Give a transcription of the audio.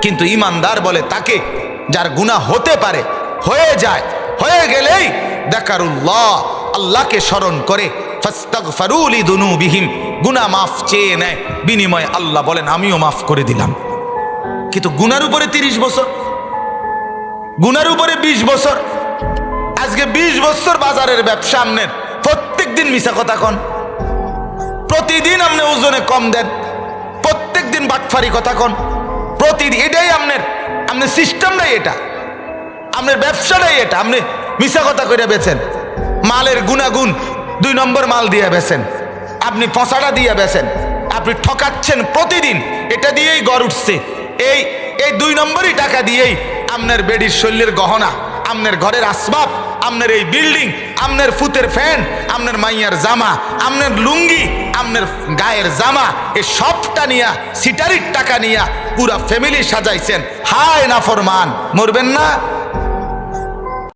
কিন্তু ইমানদার বলে তাকে যার গুনাহ হতে পারে, হয়ে যায়, হয়ে গেলেই যাকারুল্লাহ, আল্লাহকে স্মরণ করে, ফাস্তাগফারু লিযুনুবিহিম, গুনাহ মাফ চেয়ে নেয়, বিনিময়ে আল্লাহ বলেন আমিও মাফ করে দিলাম। কিন্তু গুনার উপরে 30 বছর, গুনার উপরে 20 বছর, আজকে 20 বছর বাজারের ব্যবসা আপনার, প্রত্যেক দিন মিছা কথা কন, প্রতিদিন আপনি ওজনে কম দেন, প্রত্যেক দিন বাটফারি কথা কন, প্রতিদিন, এটাই আপনার সিস্টেমটাই এটা, আপনার ব্যবসাটাই এটা। আপনি মিছা কথা করে বেচেন, মালের গুণাগুণ 2 নম্বর মাল দিয়ে বেচেন, আপনি পচাটা দিয়ে বেচেন, আপনি ঠকাচ্ছেন প্রতিদিন, এটা দিয়েই গড় উঠছে, এই 2 নম্বরই টাকা দিয়েই আপনার বেডির শৈলের গহনা, আপনার ঘরের আসবাব, আপনার এই বিল্ডিং, আপনার ফুতের ফ্যান, আপনার মাইয়ার জামা, আপনার লুঙ্গি, আপনার গায়ের জামা, এই সবটা নিয়া, সিটারির টাকা নিয়া পুরা ফ্যামিলি সাজাইছেন। হায় নাফরমান, মরবেন না?